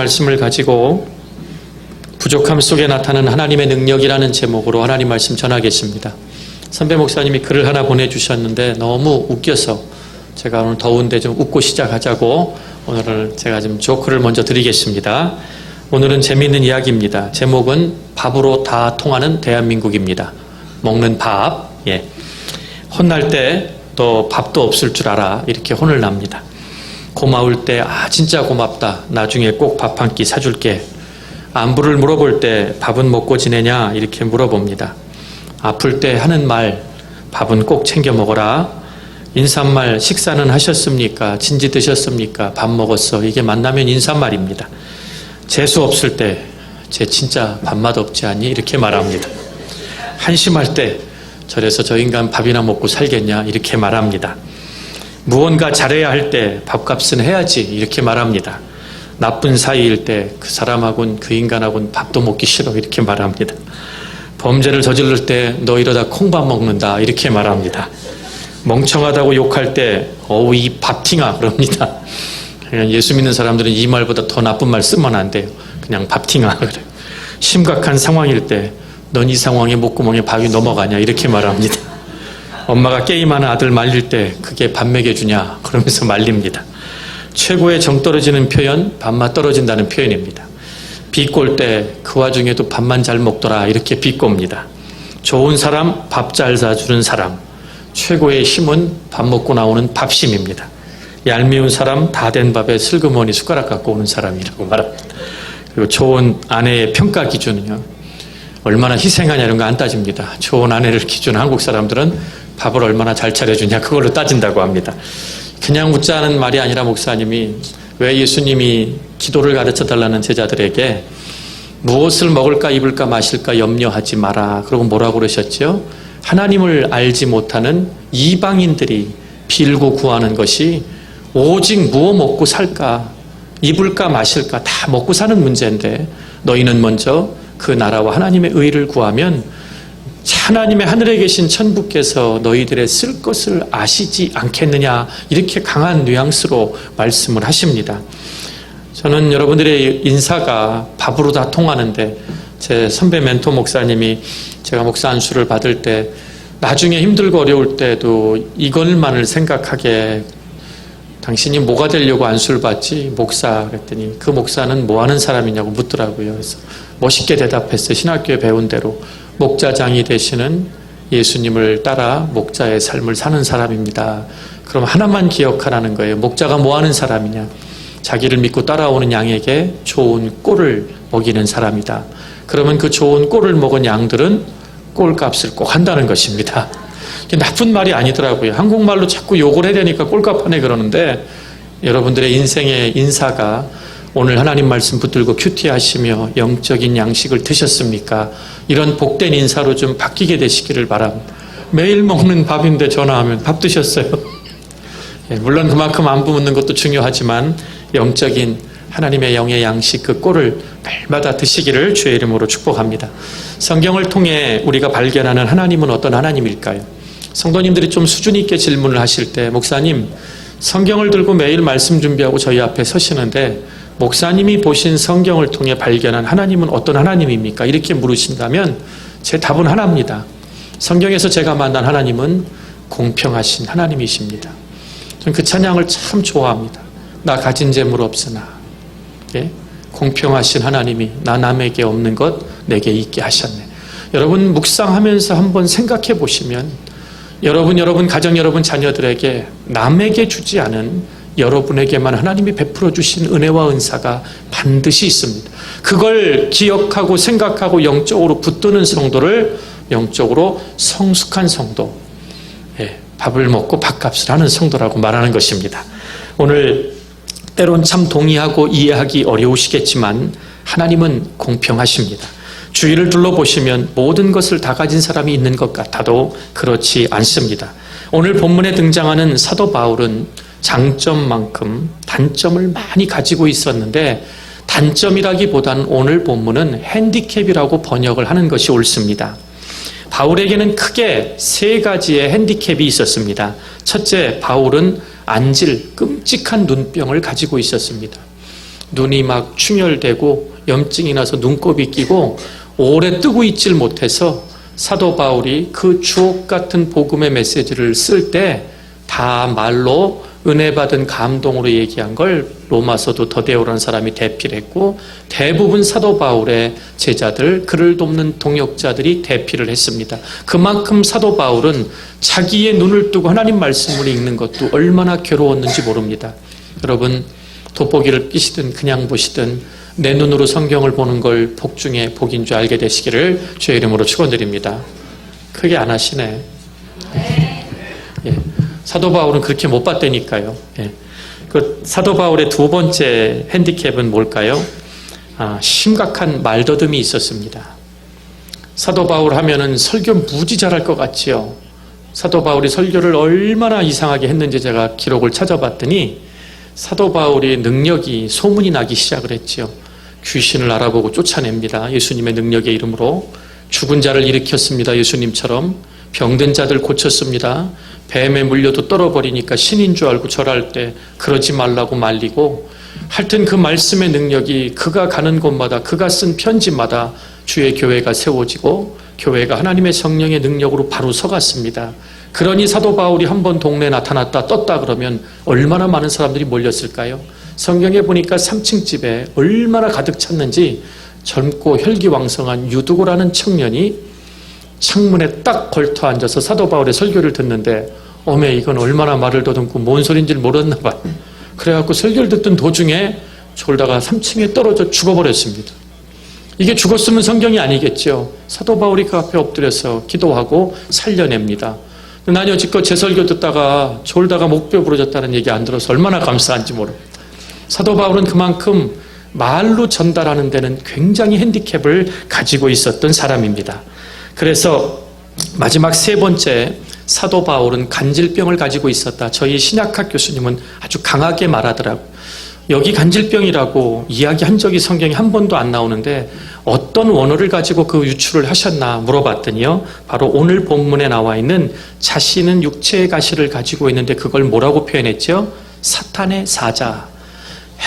말씀을 가지고 부족함 속에 나타나는 하나님의 능력이라는 제목으로 하나님 말씀 전하겠습니다. 선배 목사님이 글을 하나 보내주셨는데 너무 웃겨서 제가 오늘 더운데 좀 웃고 시작하자고 오늘은 제가 좀 조크를 먼저 드리겠습니다. 오늘은 재미있는 이야기입니다. 제목은 밥으로 다 통하는 대한민국입니다. 먹는 밥. 혼날 때 또 밥도 없을 줄 알아. 이렇게 혼을 납니다. 고마울 때 진짜 고맙다. 나중에 꼭 밥 한 끼 사줄게. 안부를 물어볼 때 밥은 먹고 지내냐 이렇게 물어봅니다. 아플 때 하는 말 밥은 꼭 챙겨 먹어라. 인사말 식사는 하셨습니까? 진지 드셨습니까? 밥 먹었어. 이게 만나면 인사말입니다. 재수 없을 때 쟤 진짜 밥맛 없지 않니? 이렇게 말합니다. 한심할 때 저래서 저 인간 밥이나 먹고 살겠냐? 이렇게 말합니다. 무언가 잘해야 할 때 밥값은 해야지 이렇게 말합니다. 나쁜 사이일 때 그 사람하고는 그 인간하고는 밥도 먹기 싫어 이렇게 말합니다. 범죄를 저지를 때 너 이러다 콩밥 먹는다 이렇게 말합니다. 멍청하다고 욕할 때 어우 이 밥팅아 그럽니다. 예수 믿는 사람들은 이 말보다 더 나쁜 말 쓰면 안 돼요. 그냥 밥팅아 그래요. 심각한 상황일 때 넌 이 상황에 목구멍에 밥이 넘어가냐 이렇게 말합니다. 엄마가 게임하는 아들 말릴 때 그게 밥 먹여주냐 그러면서 말립니다. 최고의 정 떨어지는 표현 밥맛 떨어진다는 표현입니다. 비꼴 때 그 와중에도 밥만 잘 먹더라 이렇게 비꼽니다. 좋은 사람 밥 잘 사주는 사람 최고의 힘은 밥 먹고 나오는 밥심입니다. 얄미운 사람 다 된 밥에 슬그머니 숟가락 갖고 오는 사람이라고 말합니다. 그리고 좋은 아내의 평가 기준은요 얼마나 희생하냐 이런 거 안 따집니다. 좋은 아내를 기준 한국 사람들은 밥을 얼마나 잘 차려주냐 그걸로 따진다고 합니다. 그냥 웃자는 말이 아니라 목사님이 왜 예수님이 기도를 가르쳐 달라는 제자들에게 무엇을 먹을까 입을까 마실까 염려하지 마라 그러고 뭐라고 그러셨죠? 하나님을 알지 못하는 이방인들이 빌고 구하는 것이 오직 무엇 먹고 살까 입을까 마실까 다 먹고 사는 문제인데 너희는 먼저 그 나라와 하나님의 의를 구하면 하나님의 하늘에 계신 천부께서 너희들의 쓸 것을 아시지 않겠느냐 이렇게 강한 뉘앙스로 말씀을 하십니다. 저는 여러분들의 인사가 밥으로 다 통하는데 제 선배 멘토 목사님이 제가 목사 안수를 받을 때 나중에 힘들고 어려울 때도 이것만을 생각하게 당신이 뭐가 되려고 안수를 받지? 목사 그랬더니 그 목사는 뭐 하는 사람이냐고 묻더라고요. 그래서 멋있게 대답했어요. 신학교에 배운 대로 목자장이 되시는 예수님을 따라 목자의 삶을 사는 사람입니다. 그럼 하나만 기억하라는 거예요. 목자가 뭐 하는 사람이냐? 자기를 믿고 따라오는 양에게 좋은 꼴을 먹이는 사람이다. 그러면 그 좋은 꼴을 먹은 양들은 꼴값을 꼭 한다는 것입니다. 나쁜 말이 아니더라고요. 한국말로 자꾸 욕을 해야 되니까 꼴값 하네 그러는데 여러분들의 인생의 인사가 오늘 하나님 말씀 붙들고 큐티하시며 영적인 양식을 드셨습니까? 이런 복된 인사로 좀 바뀌게 되시기를 바랍니다. 매일 먹는 밥인데 전화하면 밥 드셨어요? 물론 그만큼 안부 묻는 것도 중요하지만 영적인 하나님의 영의 양식 그 꼴을 날마다 드시기를 주의 이름으로 축복합니다. 성경을 통해 우리가 발견하는 하나님은 어떤 하나님일까요? 성도님들이 좀 수준 있게 질문을 하실 때 목사님 성경을 들고 매일 말씀 준비하고 저희 앞에 서시는데 목사님이 보신 성경을 통해 발견한 하나님은 어떤 하나님입니까? 이렇게 물으신다면 제 답은 하나입니다. 성경에서 제가 만난 하나님은 공평하신 하나님이십니다. 저는 그 찬양을 참 좋아합니다. 나 가진 재물 없으나 공평하신 하나님이 나 남에게 없는 것 내게 있게 하셨네. 여러분 묵상하면서 한번 생각해 보시면 여러분 가정 여러분 자녀들에게 남에게 주지 않은 여러분에게만 하나님이 베풀어 주신 은혜와 은사가 반드시 있습니다. 그걸 기억하고 생각하고 영적으로 붙드는 성도를 영적으로 성숙한 성도, 밥을 먹고 밥값을 하는 성도라고 말하는 것입니다. 오늘 때론 참 동의하고 이해하기 어려우시겠지만 하나님은 공평하십니다. 주위를 둘러보시면 모든 것을 다 가진 사람이 있는 것 같아도 그렇지 않습니다. 오늘 본문에 등장하는 사도 바울은 장점만큼 단점을 많이 가지고 있었는데 단점이라기보다는 오늘 본문은 핸디캡이라고 번역을 하는 것이 옳습니다. 바울에게는 크게 세 가지의 핸디캡이 있었습니다. 첫째, 바울은 안질, 끔찍한 눈병을 가지고 있었습니다. 눈이 막 충혈되고 염증이 나서 눈곱이 끼고 오래 뜨고 있질 못해서 사도 바울이 그 주옥 같은 복음의 메시지를 쓸 때 다 말로 은혜 받은 감동으로 얘기한 걸 로마서도 더데오라는 사람이 대피를 했고, 대부분 사도 바울의 제자들, 그를 돕는 동역자들이 대피를 했습니다. 그만큼 사도 바울은 자기의 눈을 뜨고 하나님 말씀을 읽는 것도 얼마나 괴로웠는지 모릅니다. 여러분, 돋보기를 끼시든 그냥 보시든 내 눈으로 성경을 보는 걸 복 중에 복인 줄 알게 되시기를 주의 이름으로 축원드립니다. 크게 안 하시네. 예. 사도 바울은 그렇게 못 봤다니까요. 예. 그 사도 바울의 두 번째 핸디캡은 뭘까요? 심각한 말더듬이 있었습니다. 사도 바울 하면은 설교 무지 잘할 것 같지요. 사도 바울이 설교를 얼마나 이상하게 했는지 제가 기록을 찾아봤더니 사도 바울의 능력이 소문이 나기 시작을 했지요. 귀신을 알아보고 쫓아냅니다. 예수님의 능력의 이름으로. 죽은 자를 일으켰습니다. 예수님처럼. 병든 자들 고쳤습니다. 뱀에 물려도 떨어버리니까 신인 줄 알고 절할 때 그러지 말라고 말리고, 하여튼 그 말씀의 능력이 그가 가는 곳마다, 그가 쓴 편지마다 주의 교회가 세워지고 교회가 하나님의 성령의 능력으로 바로 서갔습니다. 그러니 사도 바울이 한번 동네에 나타났다 떴다 그러면 얼마나 많은 사람들이 몰렸을까요? 성경에 보니까 3층 집에 얼마나 가득 찼는지 젊고 혈기왕성한 유두고라는 청년이 창문에 딱 걸터 앉아서 사도 바울의 설교를 듣는데, 어메 이건 얼마나 말을 더듬고 뭔 소린지를 몰랐나 봐요. 그래갖고 설교를 듣던 도중에 졸다가 3층에 떨어져 죽어버렸습니다. 이게 죽었으면 성경이 아니겠죠. 사도 바울이 그 앞에 엎드려서 기도하고 살려냅니다. 난 여지껏 제 설교 듣다가 졸다가 목뼈 부러졌다는 얘기 안 들어서 얼마나 감사한지 모릅니다. 사도 바울은 그만큼 말로 전달하는 데는 굉장히 핸디캡을 가지고 있었던 사람입니다. 그래서 마지막 세 번째, 사도 바울은 간질병을 가지고 있었다. 저희 신약학 교수님은 아주 강하게 말하더라고요. 여기 간질병이라고 이야기한 적이 성경에 한 번도 안 나오는데 어떤 원어를 가지고 그 유출을 하셨나 물어봤더니요, 바로 오늘 본문에 나와 있는 자신은 육체의 가시를 가지고 있는데 그걸 뭐라고 표현했죠? 사탄의 사자.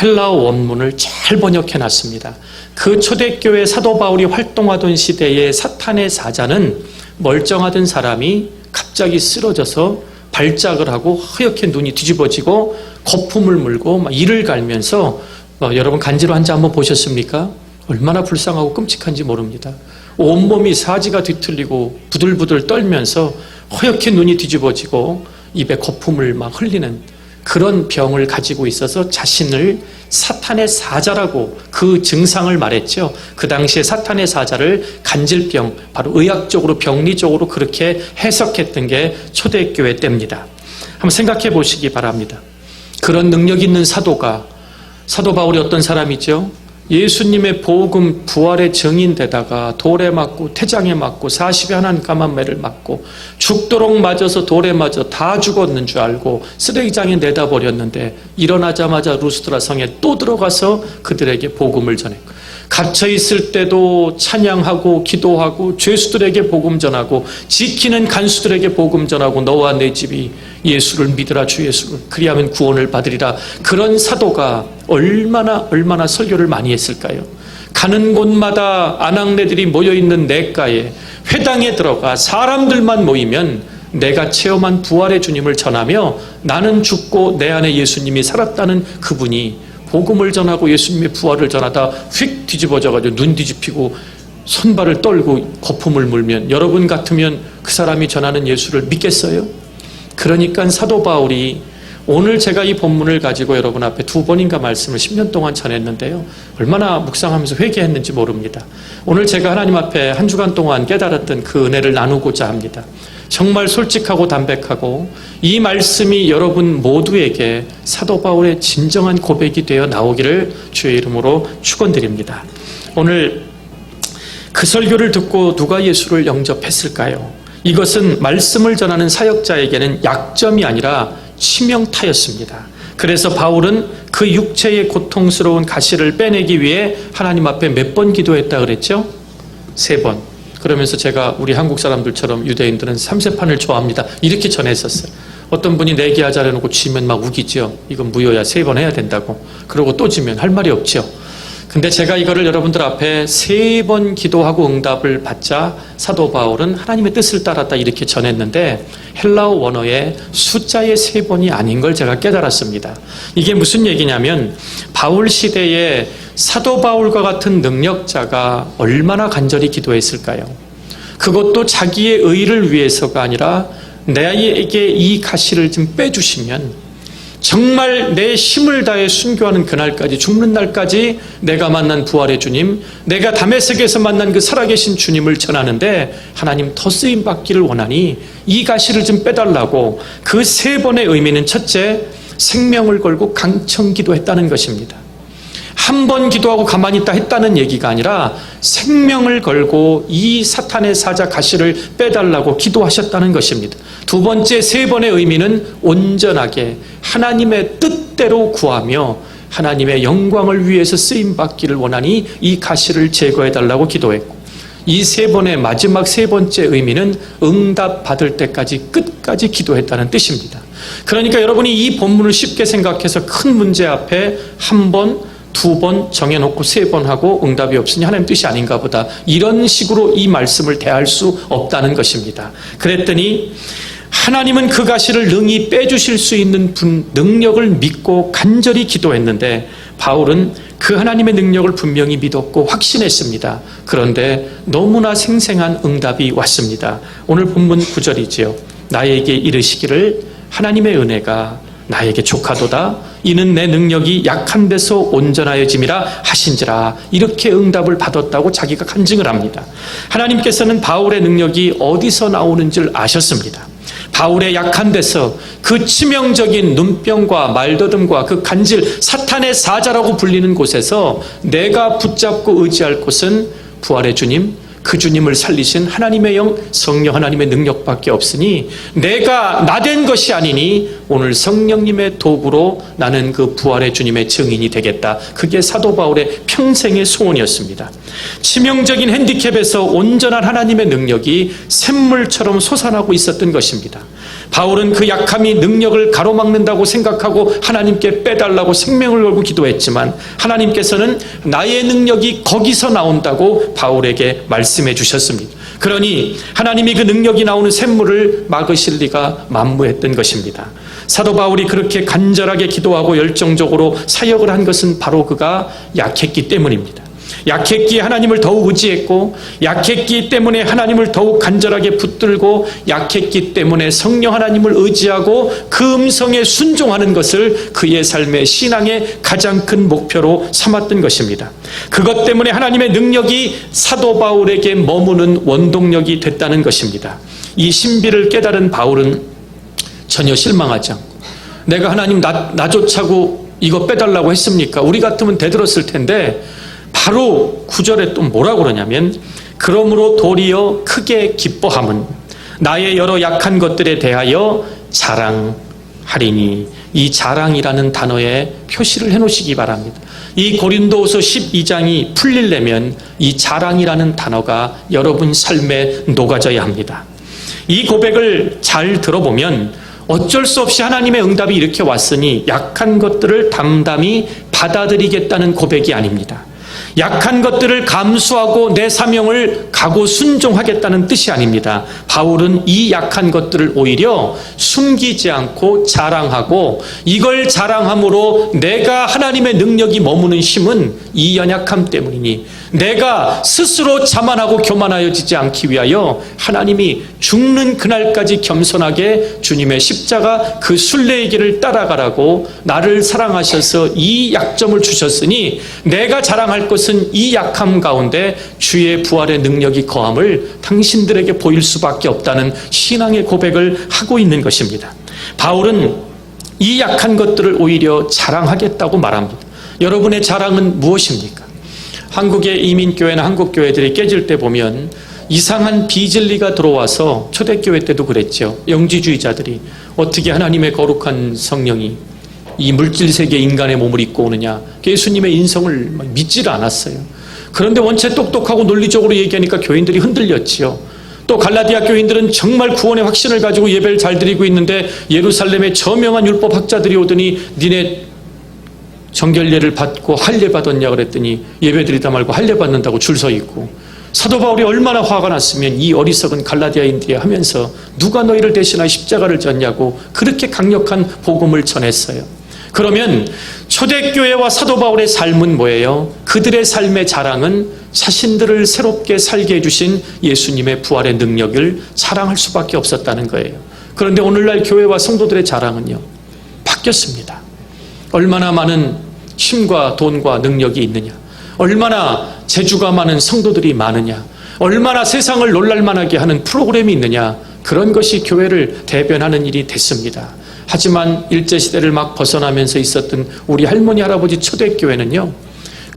헬라어 원문을 잘 번역해 놨습니다. 그 초대교회 사도 바울이 활동하던 시대의 사탄의 사자는 멀쩡하던 사람이 갑자기 쓰러져서 발작을 하고 허옇게 눈이 뒤집어지고 거품을 물고 막 이를 갈면서, 여러분 간질 환자 한번 보셨습니까? 얼마나 불쌍하고 끔찍한지 모릅니다. 온몸이 사지가 뒤틀리고 부들부들 떨면서 허옇게 눈이 뒤집어지고 입에 거품을 막 흘리는 그런 병을 가지고 있어서 자신을 사탄의 사자라고 그 증상을 말했죠. 그 당시에 사탄의 사자를 간질병, 바로 의학적으로 병리적으로 그렇게 해석했던 게 초대교회 때입니다. 한번 생각해 보시기 바랍니다. 그런 능력 있는 사도 바울이 어떤 사람이죠? 예수님의 복음 부활의 증인되다가 돌에 맞고 태장에 맞고 40에 한 가만매를 맞고 죽도록 맞아서 돌에 맞아 다 죽었는 줄 알고 쓰레기장에 내다 버렸는데, 일어나자마자 루스드라 성에 또 들어가서 그들에게 복음을 전했고, 갇혀 있을 때도 찬양하고 기도하고 죄수들에게 복음 전하고 지키는 간수들에게 복음 전하고 너와 내 집이 예수를 믿으라, 주 예수를, 그리하면 구원을 받으리라. 그런 사도가 얼마나 설교를 많이 했을까요? 가는 곳마다 아낙네들이 모여있는 냇가에 회당에 들어가 사람들만 모이면 내가 체험한 부활의 주님을 전하며 나는 죽고 내 안에 예수님이 살았다는 그분이 복음을 전하고 예수님의 부활을 전하다 휙 뒤집어져가지고 눈 뒤집히고 손발을 떨고 거품을 물면 여러분 같으면 그 사람이 전하는 예수를 믿겠어요? 그러니까 사도 바울이, 오늘 제가 이 본문을 가지고 여러분 앞에 2번인가 말씀을 10년 동안 전했는데요, 얼마나 묵상하면서 회개했는지 모릅니다. 오늘 제가 하나님 앞에 한 주간 동안 깨달았던 그 은혜를 나누고자 합니다. 정말 솔직하고 담백하고 이 말씀이 여러분 모두에게 사도 바울의 진정한 고백이 되어 나오기를 주의 이름으로 축원드립니다. 오늘 그 설교를 듣고 누가 예수를 영접했을까요? 이것은 말씀을 전하는 사역자에게는 약점이 아니라 치명타였습니다. 그래서 바울은 그 육체의 고통스러운 가시를 빼내기 위해 하나님 앞에 몇 번 기도했다 그랬죠? 3번. 그러면서 제가 우리 한국 사람들처럼 유대인들은 삼세판을 좋아합니다, 이렇게 전했었어요. 어떤 분이 내기하자 해놓고 지면 막 우기죠. 이건 무효야, 3번 해야 된다고. 그러고 또 지면 할 말이 없죠. 근데 제가 이거를 여러분들 앞에 3번 기도하고 응답을 받자 사도 바울은 하나님의 뜻을 따랐다 이렇게 전했는데 헬라어 원어의 숫자의 3번이 아닌 걸 제가 깨달았습니다. 이게 무슨 얘기냐면 바울 시대에 사도 바울과 같은 능력자가 얼마나 간절히 기도했을까요? 그것도 자기의 의를 위해서가 아니라 나에게 이 가시를 좀 빼주시면 정말 내 힘을 다해 순교하는 그날까지, 죽는 날까지 내가 만난 부활의 주님, 내가 다메섹에서 만난 그 살아계신 주님을 전하는데 하나님 더 쓰임 받기를 원하니 이 가시를 좀 빼달라고 그 3번의 의미는 첫째, 생명을 걸고 강청 기도했다는 것입니다. 한 번 기도하고 가만히 있다 했다는 얘기가 아니라 생명을 걸고 이 사탄의 사자 가시를 빼달라고 기도하셨다는 것입니다. 두 번째, 3번의 의미는 온전하게 하나님의 뜻대로 구하며 하나님의 영광을 위해서 쓰임받기를 원하니 이 가시를 제거해달라고 기도했고, 이 3번의 마지막 3번째 의미는 응답 받을 때까지 끝까지 기도했다는 뜻입니다. 그러니까 여러분이 이 본문을 쉽게 생각해서 큰 문제 앞에 한 번, 2번 정해놓고 3번 하고 응답이 없으니 하나님 뜻이 아닌가 보다, 이런 식으로 이 말씀을 대할 수 없다는 것입니다. 그랬더니 하나님은 그 가시를 능히 빼주실 수 있는 능력을 믿고 간절히 기도했는데 바울은 그 하나님의 능력을 분명히 믿었고 확신했습니다. 그런데 너무나 생생한 응답이 왔습니다. 오늘 본문 9절이지요. 나에게 이르시기를 하나님의 은혜가 나에게 족하도다. 이는 내 능력이 약한 데서 온전하여짐이라 하신지라. 이렇게 응답을 받았다고 자기가 간증을 합니다. 하나님께서는 바울의 능력이 어디서 나오는지를 아셨습니다. 바울의 약한 데서 그 치명적인 눈병과 말더듬과 그 간질, 사탄의 사자라고 불리는 곳에서 내가 붙잡고 의지할 곳은 부활의 주님, 그 주님을 살리신 하나님의 영, 성령 하나님의 능력밖에 없으니 내가 나된 것이 아니니 오늘 성령님의 도구로 나는 그 부활의 주님의 증인이 되겠다. 그게 사도 바울의 평생의 소원이었습니다. 치명적인 핸디캡에서 온전한 하나님의 능력이 샘물처럼 솟아나고 있었던 것입니다. 바울은 그 약함이 능력을 가로막는다고 생각하고 하나님께 빼달라고 생명을 걸고 기도했지만 하나님께서는 나의 능력이 거기서 나온다고 바울에게 말씀해 주셨습니다. 그러니 하나님이 그 능력이 나오는 샘물을 막으실 리가 만무했던 것입니다. 사도 바울이 그렇게 간절하게 기도하고 열정적으로 사역을 한 것은 바로 그가 약했기 때문입니다. 약했기에 하나님을 더욱 의지했고, 약했기 때문에 하나님을 더욱 간절하게 붙들고, 약했기 때문에 성령 하나님을 의지하고 그 음성에 순종하는 것을 그의 삶의 신앙의 가장 큰 목표로 삼았던 것입니다. 그것 때문에 하나님의 능력이 사도 바울에게 머무는 원동력이 됐다는 것입니다. 이 신비를 깨달은 바울은 전혀 실망하지 않고, 내가 하나님 나조차고 이거 빼달라고 했습니까? 우리 같으면 대들었을 텐데, 바로 9절에 또 뭐라고 그러냐면, 그러므로 도리어 크게 기뻐함은 나의 여러 약한 것들에 대하여 자랑하리니, 이 자랑이라는 단어에 표시를 해놓으시기 바랍니다. 이 고린도후서 12장이 풀리려면 이 자랑이라는 단어가 여러분 삶에 녹아져야 합니다. 이 고백을 잘 들어보면 어쩔 수 없이 하나님의 응답이 이렇게 왔으니 약한 것들을 담담히 받아들이겠다는 고백이 아닙니다. 약한 것들을 감수하고 내 사명을 가고 순종하겠다는 뜻이 아닙니다. 바울은 이 약한 것들을 오히려 숨기지 않고 자랑하고, 이걸 자랑함으로 내가 하나님의 능력이 머무는 힘은 이 연약함 때문이니 내가 스스로 자만하고 교만하여지지 않기 위하여 하나님이 죽는 그날까지 겸손하게 주님의 십자가 그 순례의 길을 따라가라고 나를 사랑하셔서 이 약점을 주셨으니 내가 자랑할 것은 이 약함 가운데 주의 부활의 능력이 거함을 당신들에게 보일 수밖에 없다는 신앙의 고백을 하고 있는 것입니다. 바울은 이 약한 것들을 오히려 자랑하겠다고 말합니다. 여러분의 자랑은 무엇입니까? 한국의 이민교회나 한국교회들이 깨질 때 보면 이상한 비진리가 들어와서, 초대교회 때도 그랬죠. 영지주의자들이 어떻게 하나님의 거룩한 성령이 이 물질세계 인간의 몸을 입고 오느냐, 예수님의 인성을 믿지를 않았어요. 그런데 원체 똑똑하고 논리적으로 얘기하니까 교인들이 흔들렸지요. 또 갈라디아 교인들은 정말 구원의 확신을 가지고 예배를 잘 드리고 있는데 예루살렘에 저명한 율법학자들이 오더니 니네 정결례를 받고 할례 받았냐 그랬더니 예배 드리다 말고 할례 받는다고 줄 서 있고, 사도 바울이 얼마나 화가 났으면 이 어리석은 갈라디아인들이 하면서 누가 너희를 대신하여 십자가를 졌냐고 그렇게 강력한 복음을 전했어요. 그러면 초대교회와 사도 바울의 삶은 뭐예요? 그들의 삶의 자랑은 자신들을 새롭게 살게 해주신 예수님의 부활의 능력을 자랑할 수밖에 없었다는 거예요. 그런데 오늘날 교회와 성도들의 자랑은요, 바뀌었습니다. 얼마나 많은 힘과 돈과 능력이 있느냐, 얼마나 재주가 많은 성도들이 많으냐, 얼마나 세상을 놀랄만하게 하는 프로그램이 있느냐, 그런 것이 교회를 대변하는 일이 됐습니다. 하지만 일제시대를 막 벗어나면서 있었던 우리 할머니 할아버지 초대교회는요,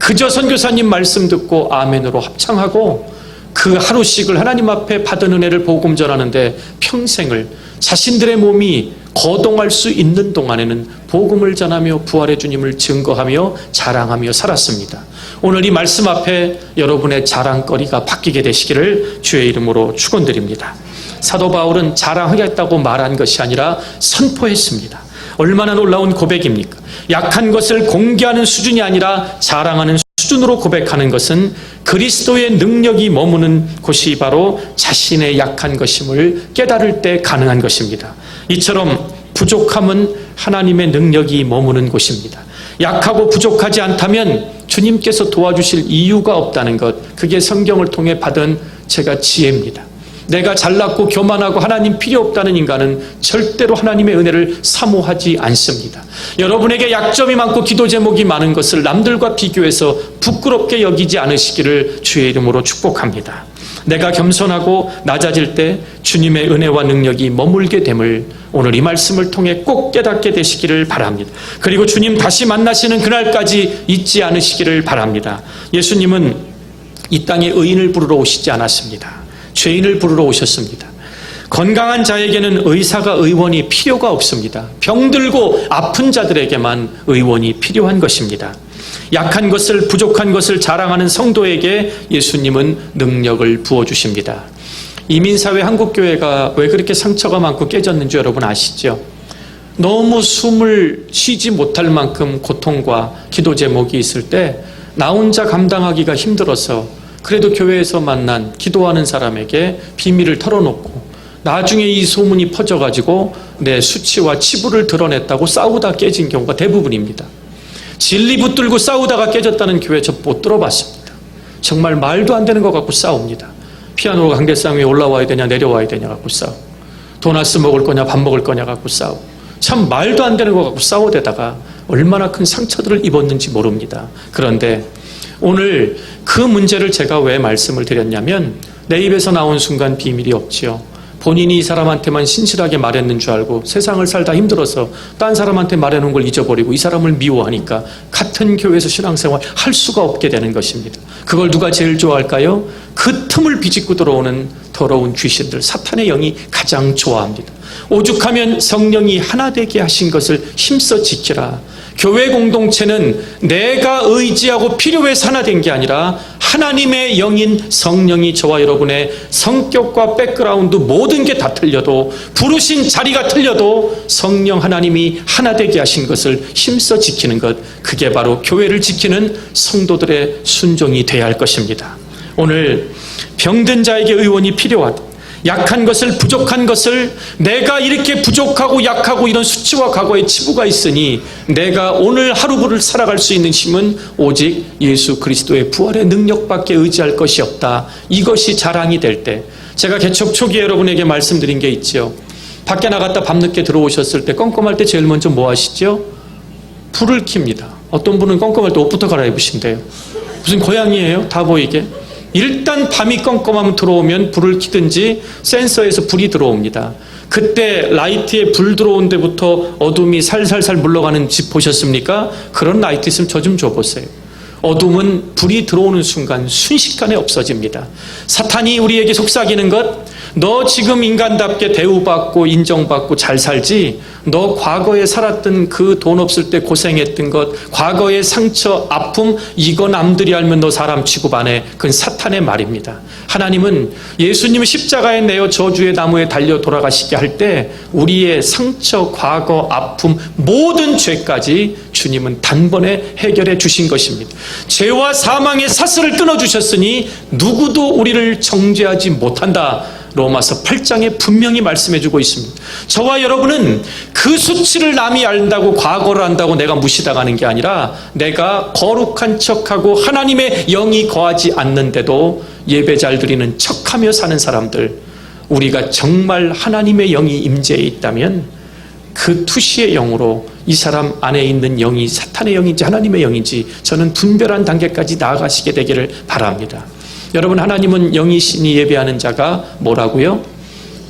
그저 선교사님 말씀 듣고 아멘으로 합창하고 그 하루씩을 하나님 앞에 받은 은혜를 복음 전하는데 평생을 자신들의 몸이 거동할 수 있는 동안에는 복음을 전하며 부활의 주님을 증거하며 자랑하며 살았습니다. 오늘 이 말씀 앞에 여러분의 자랑거리가 바뀌게 되시기를 주의 이름으로 축원드립니다. 사도 바울은 자랑하겠다고 말한 것이 아니라 선포했습니다. 얼마나 놀라운 고백입니까? 약한 것을 공개하는 수준이 아니라 자랑하는 수준으로 고백하는 것은 그리스도의 능력이 머무는 곳이 바로 자신의 약한 것임을 깨달을 때 가능한 것입니다. 이처럼 부족함은 하나님의 능력이 머무는 곳입니다. 약하고 부족하지 않다면 주님께서 도와주실 이유가 없다는 것, 그게 성경을 통해 받은 제가 지혜입니다. 내가 잘났고 교만하고 하나님 필요 없다는 인간은 절대로 하나님의 은혜를 사모하지 않습니다. 여러분에게 약점이 많고 기도 제목이 많은 것을 남들과 비교해서 부끄럽게 여기지 않으시기를 주의 이름으로 축복합니다. 내가 겸손하고 낮아질 때 주님의 은혜와 능력이 머물게 됨을 오늘 이 말씀을 통해 꼭 깨닫게 되시기를 바랍니다. 그리고 주님 다시 만나시는 그날까지 잊지 않으시기를 바랍니다. 예수님은 이 땅에 의인을 부르러 오시지 않았습니다. 죄인을 부르러 오셨습니다. 건강한 자에게는 의사가 의원이 필요가 없습니다. 병들고 아픈 자들에게만 의원이 필요한 것입니다. 약한 것을, 부족한 것을 자랑하는 성도에게 예수님은 능력을 부어주십니다. 이민사회 한국교회가 왜 그렇게 상처가 많고 깨졌는지 여러분 아시죠? 너무 숨을 쉬지 못할 만큼 고통과 기도 제목이 있을 때 나 혼자 감당하기가 힘들어서 그래도 교회에서 만난 기도하는 사람에게 비밀을 털어놓고 나중에 이 소문이 퍼져가지고 내 수치와 치부를 드러냈다고 싸우다 깨진 경우가 대부분입니다. 진리 붙들고 싸우다가 깨졌다는 교회 저 못 들어봤습니다. 정말 말도 안 되는 것 갖고 싸웁니다. 피아노가 강대상 위에 올라와야 되냐 내려와야 되냐 갖고 싸우고, 도나스 먹을 거냐 밥 먹을 거냐 갖고 싸우고, 참 말도 안 되는 것 갖고 싸우다가 얼마나 큰 상처들을 입었는지 모릅니다. 그런데 오늘 그 문제를 제가 왜 말씀을 드렸냐면, 내 입에서 나온 순간 비밀이 없지요. 본인이 이 사람한테만 신실하게 말했는 줄 알고 세상을 살다 힘들어서 딴 사람한테 말해놓은 걸 잊어버리고 이 사람을 미워하니까 같은 교회에서 신앙생활 할 수가 없게 되는 것입니다. 그걸 누가 제일 좋아할까요? 그 틈을 비집고 들어오는 더러운 귀신들, 사탄의 영이 가장 좋아합니다. 오죽하면 성령이 하나 되게 하신 것을 힘써 지키라. 교회 공동체는 내가 의지하고 필요해서 하나 된 게 아니라 하나님의 영인 성령이 저와 여러분의 성격과 백그라운드 모든 게 다 틀려도, 부르신 자리가 틀려도 성령 하나님이 하나 되게 하신 것을 힘써 지키는 것, 그게 바로 교회를 지키는 성도들의 순종이 되어야 할 것입니다. 오늘 병든 자에게 의원이 필요하다. 약한 것을, 부족한 것을, 내가 이렇게 부족하고 약하고 이런 수치와 과거의 치부가 있으니 내가 오늘 하루를 살아갈 수 있는 힘은 오직 예수 그리스도의 부활의 능력밖에 의지할 것이 없다. 이것이 자랑이 될 때, 제가 개척 초기에 여러분에게 말씀드린 게 있죠. 밖에 나갔다 밤늦게 들어오셨을 때 껌껌할 때 제일 먼저 뭐 하시죠? 불을 켭니다. 어떤 분은 껌껌할 때 옷부터 갈아입으신대요. 무슨 고양이에요? 다 보이게. 일단 밤이 껌껌하면 들어오면 불을 켜든지 센서에서 불이 들어옵니다. 그때 라이트에 불 들어온 데부터 어둠이 살살살 물러가는 집 보셨습니까? 그런 라이트 있으면 저 좀 줘보세요. 어둠은 불이 들어오는 순간 순식간에 없어집니다. 사탄이 우리에게 속삭이는 것, 너 지금 인간답게 대우받고 인정받고 잘 살지? 너 과거에 살았던 그 돈 없을 때 고생했던 것, 과거의 상처, 아픔, 이거 남들이 알면 너 사람 취급하네. 그건 사탄의 말입니다. 하나님은 예수님을 십자가에 내어 저주의 나무에 달려 돌아가시게 할 때 우리의 상처, 과거, 아픔, 모든 죄까지 주님은 단번에 해결해 주신 것입니다. 죄와 사망의 사슬을 끊어주셨으니 누구도 우리를 정죄하지 못한다. 로마서 8장에 분명히 말씀해 주고 있습니다. 저와 여러분은 그 수치를 남이 안다고, 과거를 안다고 내가 무시당하는 게 아니라 내가 거룩한 척하고 하나님의 영이 거하지 않는데도 예배 잘 드리는 척하며 사는 사람들, 우리가 정말 하나님의 영이 임재해 있다면 그 투시의 영으로 이 사람 안에 있는 영이 사탄의 영인지 하나님의 영인지 저는 분별한 단계까지 나아가시게 되기를 바랍니다. 여러분, 하나님은 영이시니 예배하는 자가 뭐라고요?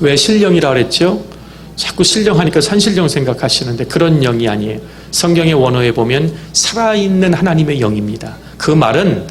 왜 신령이라고 그랬죠? 자꾸 신령하니까 산신령 생각하시는데 그런 영이 아니에요. 성경의 원어에 보면 살아있는 하나님의 영입니다. 그 말은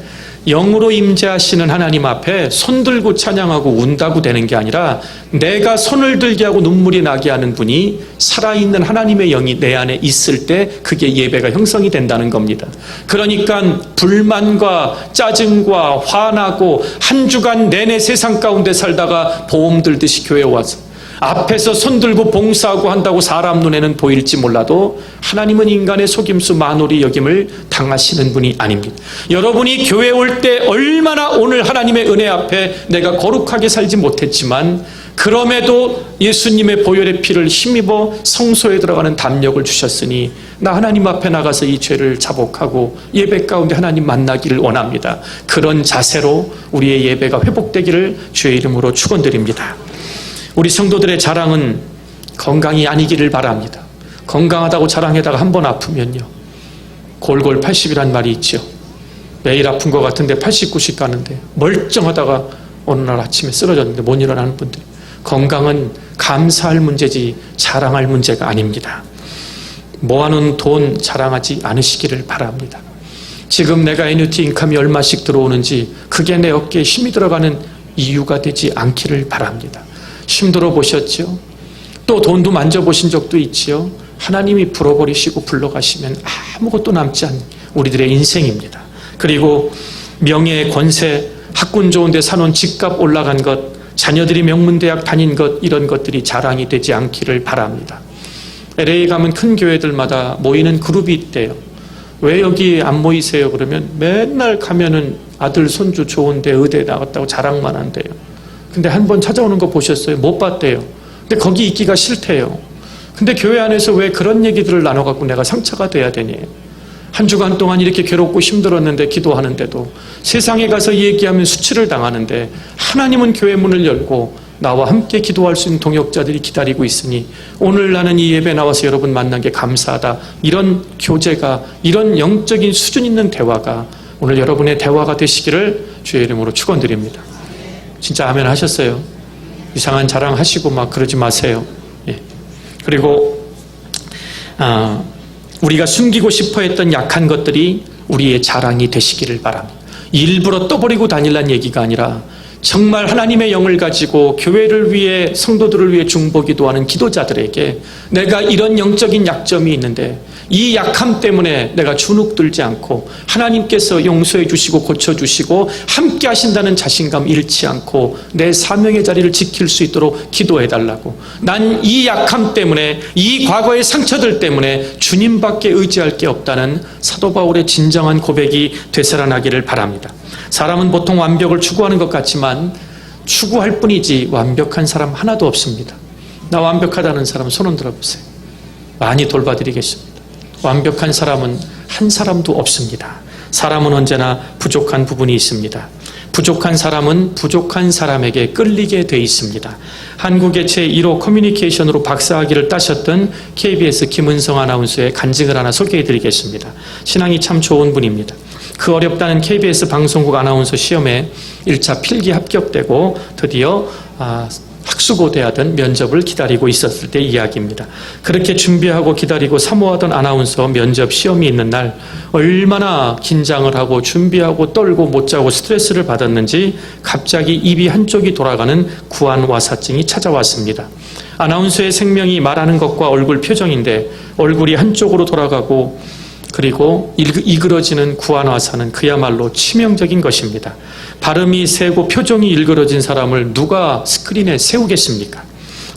영으로 임재하시는 하나님 앞에 손 들고 찬양하고 운다고 되는 게 아니라 내가 손을 들게 하고 눈물이 나게 하는 분이 살아있는 하나님의 영이 내 안에 있을 때 그게 예배가 형성이 된다는 겁니다. 그러니까 불만과 짜증과 화나고 한 주간 내내 세상 가운데 살다가 보험 들듯이 교회에 와서 앞에서 손들고 봉사하고 한다고 사람 눈에는 보일지 몰라도 하나님은 인간의 속임수 만홀히 여김을 당하시는 분이 아닙니다. 여러분이 교회에 올 때 얼마나 오늘 하나님의 은혜 앞에 내가 거룩하게 살지 못했지만 그럼에도 예수님의 보혈의 피를 힘입어 성소에 들어가는 담력을 주셨으니 나 하나님 앞에 나가서 이 죄를 자복하고 예배 가운데 하나님 만나기를 원합니다. 그런 자세로 우리의 예배가 회복되기를 주의 이름으로 축원드립니다. 우리 성도들의 자랑은 건강이 아니기를 바랍니다. 건강하다고 자랑하다가 한 번 아프면요, 골골 80이란 말이 있죠. 매일 아픈 것 같은데 89씩 가는데 멀쩡하다가 어느 날 아침에 쓰러졌는데 못 일어나는 분들, 건강은 감사할 문제지 자랑할 문제가 아닙니다. 모아놓은 돈 자랑하지 않으시기를 바랍니다. 지금 내가 애뉴티 인컴이 얼마씩 들어오는지 그게 내 어깨에 힘이 들어가는 이유가 되지 않기를 바랍니다. 힘들어 보셨죠? 또 돈도 만져보신 적도 있지요? 하나님이 불어버리시고 불러가시면 아무것도 남지 않는 우리들의 인생입니다. 그리고 명예, 권세, 학군 좋은 데 사놓은 집값 올라간 것, 자녀들이 명문대학 다닌 것, 이런 것들이 자랑이 되지 않기를 바랍니다. LA 가면 큰 교회들마다 모이는 그룹이 있대요. 왜 여기 안 모이세요? 그러면 맨날 가면은 아들, 손주 좋은데 의대 나갔다고 자랑만 한대요. 근데 한 번 찾아오는 거 보셨어요? 못 봤대요. 근데 거기 있기가 싫대요. 근데 교회 안에서 왜 그런 얘기들을 나눠갖고 내가 상처가 돼야 되니? 한 주간 동안 이렇게 괴롭고 힘들었는데 기도하는데도 세상에 가서 얘기하면 수치를 당하는데 하나님은 교회 문을 열고 나와 함께 기도할 수 있는 동역자들이 기다리고 있으니 오늘 나는 이 예배 나와서 여러분 만난 게 감사하다. 이런 교제가, 이런 영적인 수준 있는 대화가 오늘 여러분의 대화가 되시기를 주의 이름으로 축원드립니다. 진짜 아멘 하셨어요? 이상한 자랑하시고 막 그러지 마세요. 예. 그리고 우리가 숨기고 싶어 했던 약한 것들이 우리의 자랑이 되시기를 바랍니다. 일부러 떠버리고 다니란 얘기가 아니라 정말 하나님의 영을 가지고 교회를 위해, 성도들을 위해 중보기도하는 기도자들에게 내가 이런 영적인 약점이 있는데 이 약함 때문에 내가 주눅들지 않고 하나님께서 용서해 주시고 고쳐주시고 함께 하신다는 자신감 잃지 않고 내 사명의 자리를 지킬 수 있도록 기도해 달라고. 난 이 약함 때문에, 이 과거의 상처들 때문에 주님밖에 의지할 게 없다는 사도 바울의 진정한 고백이 되살아나기를 바랍니다. 사람은 보통 완벽을 추구하는 것 같지만 추구할 뿐이지 완벽한 사람 하나도 없습니다. 나 완벽하다는 사람 손 흔들어 보세요. 많이 돌봐드리겠습니다. 완벽한 사람은 한 사람도 없습니다. 사람은 언제나 부족한 부분이 있습니다. 부족한 사람은 부족한 사람에게 끌리게 돼 있습니다. 한국의 제1호 커뮤니케이션으로 박사학위를 따셨던 KBS 김은성 아나운서의 간증을 하나 소개해드리겠습니다. 신앙이 참 좋은 분입니다. 그 어렵다는 KBS 방송국 아나운서 시험에 1차 필기 합격되고 드디어 학수고대하던 면접을 기다리고 있었을 때 이야기입니다. 그렇게 준비하고 기다리고 사모하던 아나운서 면접 시험이 있는 날 얼마나 긴장을 하고 준비하고 떨고 못 자고 스트레스를 받았는지 갑자기 입이 한쪽이 돌아가는 구안와사증이 찾아왔습니다. 아나운서의 생명이 말하는 것과 얼굴 표정인데 얼굴이 한쪽으로 돌아가고 그리고 이그러지는 구안화사는 그야말로 치명적인 것입니다. 발음이 세고 표정이 일그러진 사람을 누가 스크린에 세우겠습니까?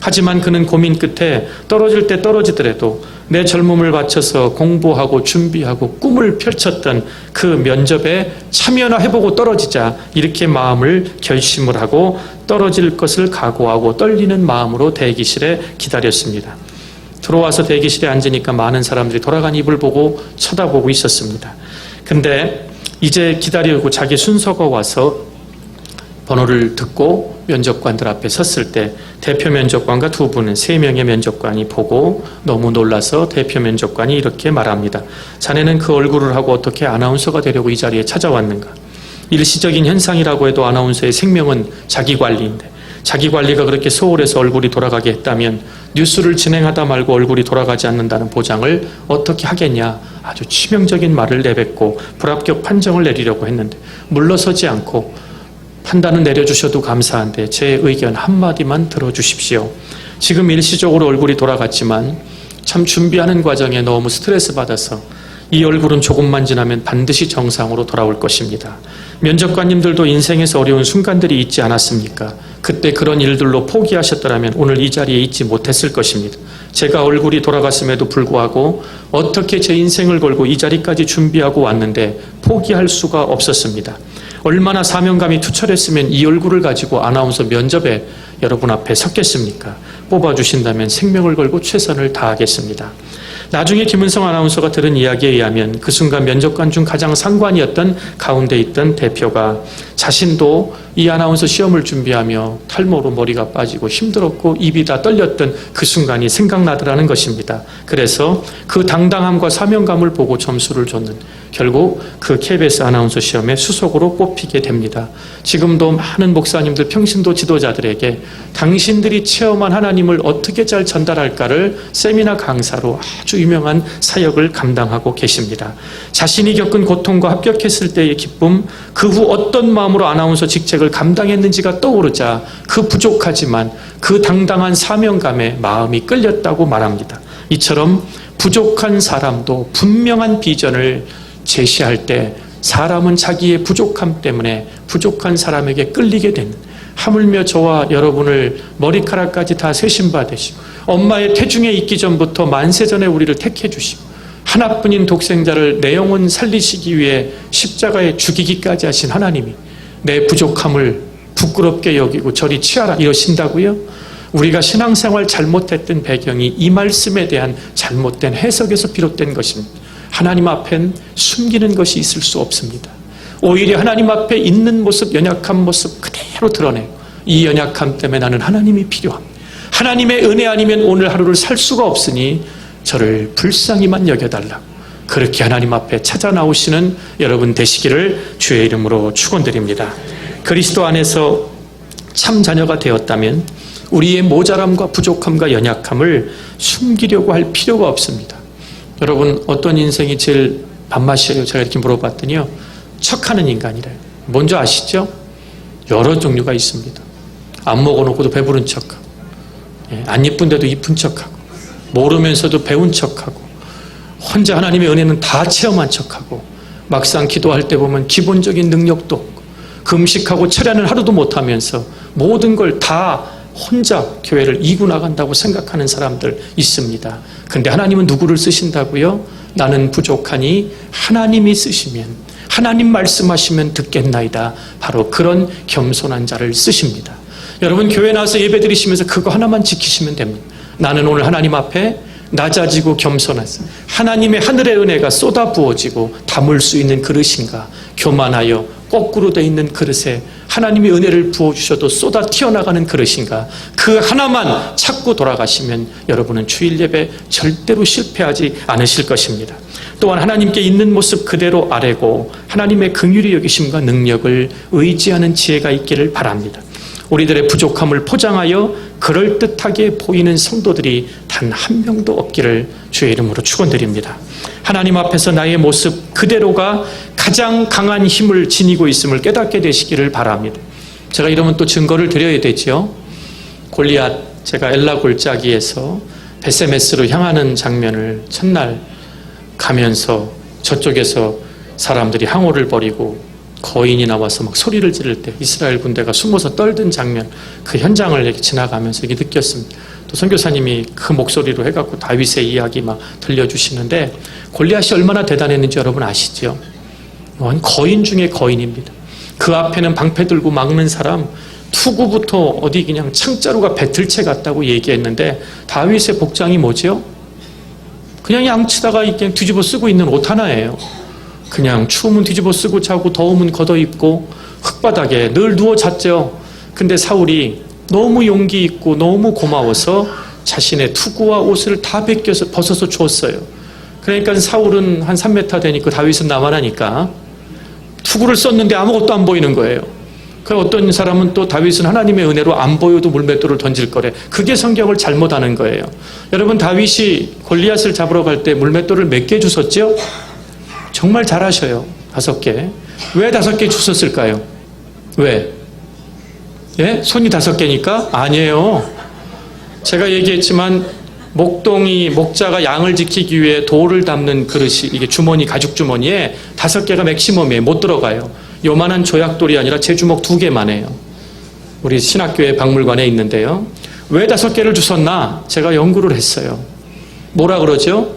하지만 그는 고민 끝에 떨어질 때 떨어지더라도 내 젊음을 바쳐서 공부하고 준비하고 꿈을 펼쳤던 그 면접에 참여나 해보고 떨어지자 이렇게 마음을 결심을 하고 떨어질 것을 각오하고 떨리는 마음으로 대기실에 기다렸습니다. 들어와서 대기실에 앉으니까 많은 사람들이 돌아간 입을 보고 쳐다보고 있었습니다. 근데 이제 기다리고 자기 순서가 와서 번호를 듣고 면접관들 앞에 섰을 때 대표 면접관과 두 분은 3명의 면접관이 보고 너무 놀라서 대표 면접관이 이렇게 말합니다. 자네는 그 얼굴을 하고 어떻게 아나운서가 되려고 이 자리에 찾아왔는가? 일시적인 현상이라고 해도 아나운서의 생명은 자기관리인데 자기관리가 그렇게 소홀해서 얼굴이 돌아가게 했다면 뉴스를 진행하다 말고 얼굴이 돌아가지 않는다는 보장을 어떻게 하겠냐. 아주 치명적인 말을 내뱉고 불합격 판정을 내리려고 했는데 물러서지 않고 판단은 내려주셔도 감사한데 제 의견 한마디만 들어주십시오. 지금 일시적으로 얼굴이 돌아갔지만 참 준비하는 과정에 너무 스트레스 받아서 이 얼굴은 조금만 지나면 반드시 정상으로 돌아올 것입니다. 면접관님들도 인생에서 어려운 순간들이 있지 않았습니까? 그때 그런 일들로 포기하셨더라면 오늘 이 자리에 있지 못했을 것입니다. 제가 얼굴이 돌아갔음에도 불구하고 어떻게 제 인생을 걸고 이 자리까지 준비하고 왔는데 포기할 수가 없었습니다. 얼마나 사명감이 투철했으면 이 얼굴을 가지고 아나운서 면접에 여러분 앞에 섰겠습니까? 뽑아주신다면 생명을 걸고 최선을 다하겠습니다. 나중에 김은성 아나운서가 들은 이야기에 의하면 그 순간 면접관 중 가장 상관이었던 가운데 있던 대표가 자신도 이 아나운서 시험을 준비하며 탈모로 머리가 빠지고 힘들었고 입이 다 떨렸던 그 순간이 생각나더라는 것입니다. 그래서 그 당당함과 사명감을 보고 점수를 줬는 결국 그 KBS 아나운서 시험에 수석으로 뽑히게 됩니다. 지금도 많은 목사님들 평신도 지도자들에게 당신들이 체험한 하나님을 어떻게 잘 전달할까를 세미나 강사로 아주 유명한 사역을 감당하고 계십니다. 자신이 겪은 고통과 합격했을 때의 기쁨, 그 후 어떤 마음으로 아나운서 직책을 감당했는지가 떠오르자 그 부족하지만 그 당당한 사명감에 마음이 끌렸다고 말합니다. 이처럼 부족한 사람도 분명한 비전을 제시할 때 사람은 자기의 부족함 때문에 부족한 사람에게 끌리게 되는, 하물며 저와 여러분을 머리카락까지 다 세심받으시고 엄마의 태중에 있기 전부터 만세 전에 우리를 택해 주시고 하나뿐인 독생자를 내 영혼 살리시기 위해 십자가에 죽이기까지 하신 하나님이 내 부족함을 부끄럽게 여기고 저리 취하라 이러신다고요? 우리가 신앙생활 잘못했던 배경이 이 말씀에 대한 잘못된 해석에서 비롯된 것입니다. 하나님 앞엔 숨기는 것이 있을 수 없습니다. 오히려 하나님 앞에 있는 모습, 연약한 모습 그대로 드러내고 이 연약함 때문에 나는 하나님이 필요합니다. 하나님의 은혜 아니면 오늘 하루를 살 수가 없으니 저를 불쌍히만 여겨달라고 그렇게 하나님 앞에 찾아 나오시는 여러분 되시기를 주의 이름으로 축원드립니다. 그리스도 안에서 참 자녀가 되었다면 우리의 모자람과 부족함과 연약함을 숨기려고 할 필요가 없습니다. 여러분 어떤 인생이 제일 밥맛이에요? 제가 이렇게 물어봤더니요, 척하는 인간이래요. 뭔지 아시죠? 여러 종류가 있습니다. 안 먹어놓고도 배부른 척하고, 안 이쁜데도 이쁜 척하고, 모르면서도 배운 척하고, 혼자 하나님의 은혜는 다 체험한 척하고, 막상 기도할 때 보면 기본적인 능력도 없고, 금식하고 철야는 하루도 못하면서 모든 걸 다 혼자 교회를 이고 나간다고 생각하는 사람들 있습니다. 근데 하나님은 누구를 쓰신다고요? 나는 부족하니 하나님이 쓰시면, 하나님 말씀하시면 듣겠나이다. 바로 그런 겸손한 자를 쓰십니다. 여러분 교회 나와서 예배 드리시면서 그거 하나만 지키시면 됩니다. 나는 오늘 하나님 앞에 낮아지고 겸손해서 하나님의 하늘의 은혜가 쏟아 부어지고 담을 수 있는 그릇인가, 교만하여 거꾸로 되어 있는 그릇에 하나님의 은혜를 부어주셔도 쏟아 튀어나가는 그릇인가, 그 하나만 찾고 돌아가시면 여러분은 주일 예배 절대로 실패하지 않으실 것입니다. 또한 하나님께 있는 모습 그대로 아뢰고 하나님의 긍휼히 여기심과 능력을 의지하는 지혜가 있기를 바랍니다. 우리들의 부족함을 포장하여 그럴듯하게 보이는 성도들이 단 한 명도 없기를 주의 이름으로 축원드립니다. 하나님 앞에서 나의 모습 그대로가 가장 강한 힘을 지니고 있음을 깨닫게 되시기를 바랍니다. 제가 이러면 또 증거를 드려야 되죠. 골리앗, 제가 엘라 골짜기에서 베세메스로 향하는 장면을 첫날 가면서 저쪽에서 사람들이 항호를 벌이고 거인이 나와서 막 소리를 지를 때 이스라엘 군대가 숨어서 떨던 장면, 그 현장을 이렇게 지나가면서 이렇게 느꼈습니다. 또 선교사님이 그 목소리로 해갖고 다윗의 이야기 막 들려주시는데, 골리앗이 얼마나 대단했는지 여러분 아시죠? 거인 중에 거인입니다. 그 앞에는 방패 들고 막는 사람, 투구부터 어디 그냥 창자루가 배틀채 같다고 얘기했는데, 다윗의 복장이 뭐죠? 그냥 양치다가 그냥 뒤집어 쓰고 있는 옷 하나예요. 그냥 추우면 뒤집어 쓰고 자고 더우면 걷어 입고 흙바닥에 늘 누워 잤죠. 근데 사울이 너무 용기 있고 너무 고마워서 자신의 투구와 옷을 다 벗어서 주었어요. 그러니까 사울은 한 3m 되니까 다윗은 나만하니까 투구를 썼는데 아무것도 안 보이는 거예요. 그 어떤 사람은 또 다윗은 하나님의 은혜로 안 보여도 물맷돌을 던질 거래. 그게 성경을 잘못하는 거예요. 여러분, 다윗이 골리앗을 잡으러 갈 때 물맷돌을 몇 개 주웠죠? 정말 잘하셔요. 5개. 왜 5개 주웠을까요? 왜? 예? 손이 5개니까? 아니에요. 제가 얘기했지만 목자가 양을 지키기 위해 돌을 담는 그릇이, 이게 주머니, 가죽 주머니에 5개가 맥시멈이에요. 못 들어가요. 요만한 조약돌이 아니라 제 주먹 2개만 해요. 우리 신학교의 박물관에 있는데요. 왜 5개를 주웠나? 제가 연구를 했어요. 뭐라 그러죠?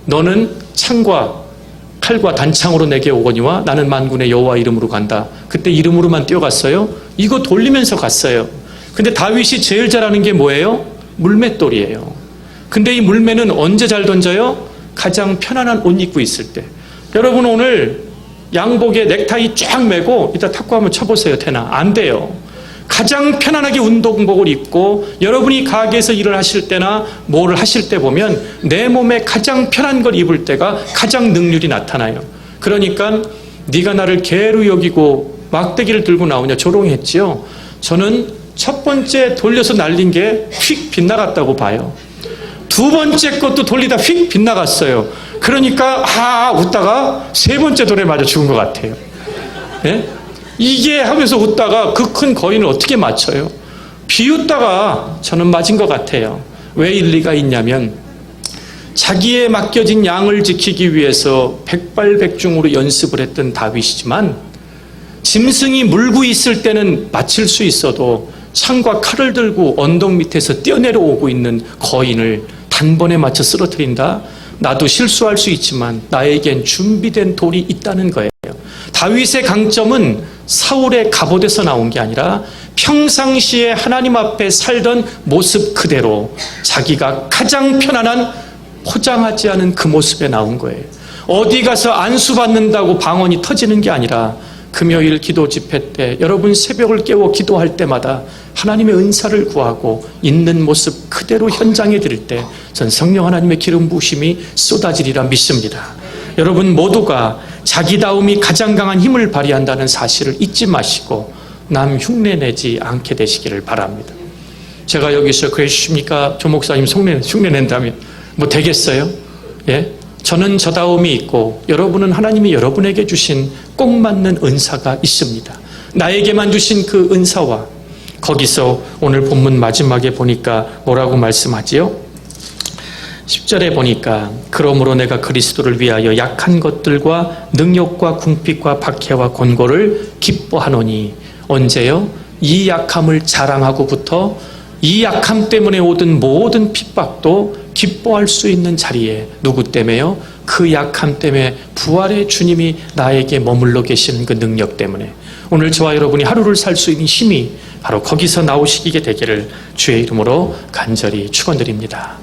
너는 창과 칼과 단창으로 내게 오거니와 나는 만군의 여호와 이름으로 간다. 그때 이름으로만 뛰어갔어요. 이거 돌리면서 갔어요. 근데 다윗이 제일 잘하는 게 뭐예요? 물맷돌이에요. 근데 이 물매는 언제 잘 던져요? 가장 편안한 옷 입고 있을 때. 여러분, 오늘 양복에 넥타이 쫙 매고 이따 탁구 한번 쳐보세요. 되나? 안 돼요. 가장 편안하게 운동복을 입고 여러분이 가게에서 일을 하실 때나 뭐를 하실 때 보면 내 몸에 가장 편한 걸 입을 때가 가장 능률이 나타나요. 그러니까 네가 나를 개로 여기고 막대기를 들고 나오냐 조롱했지요. 저는 첫 번째 돌려서 날린 게 휙 빗나갔다고 봐요. 두 번째 것도 돌리다 휙 빗나갔어요. 그러니까 웃다가 세 번째 돌에 맞아 죽은 것 같아요. 예? 이게 하면서 웃다가 그 큰 거인을 어떻게 맞춰요? 비웃다가 저는 맞은 것 같아요. 왜 일리가 있냐면 자기에 맡겨진 양을 지키기 위해서 백발백중으로 연습을 했던 다윗이지만 짐승이 물고 있을 때는 맞힐 수 있어도 창과 칼을 들고 언덕 밑에서 뛰어내려오고 있는 거인을 단번에 맞춰 쓰러뜨린다? 나도 실수할 수 있지만 나에겐 준비된 돌이 있다는 거예요. 다윗의 강점은 사울의 갑옷에서 나온 게 아니라 평상시에 하나님 앞에 살던 모습 그대로 자기가 가장 편안한 포장하지 않은 그 모습에 나온 거예요. 어디 가서 안수받는다고 방언이 터지는 게 아니라 금요일 기도 집회 때 여러분 새벽을 깨워 기도할 때마다 하나님의 은사를 구하고 있는 모습 그대로 현장에 드릴 때 전 성령 하나님의 기름 부으심이 쏟아지리라 믿습니다. 여러분 모두가 자기다움이 가장 강한 힘을 발휘한다는 사실을 잊지 마시고 남 흉내내지 않게 되시기를 바랍니다. 제가 여기서 그래 주십니까? 조 목사님 흉내낸다면 뭐 되겠어요? 예? 저는 저다움이 있고 여러분은 하나님이 여러분에게 주신 꼭 맞는 은사가 있습니다. 나에게만 주신 그 은사와 거기서 오늘 본문 마지막에 보니까 뭐라고 말씀하지요? 10절에 보니까 그러므로 내가 그리스도를 위하여 약한 것들과 능욕과 궁핍과 박해와 곤고를 기뻐하노니 언제요? 이 약함을 자랑하고부터 이 약함 때문에 오던 모든 핍박도 기뻐할 수 있는 자리에 누구 때문에요? 그 약함 때문에 부활의 주님이 나에게 머물러 계시는 그 능력 때문에 오늘 저와 여러분이 하루를 살 수 있는 힘이 바로 거기서 나오시게 되기를 주의 이름으로 간절히 축원드립니다.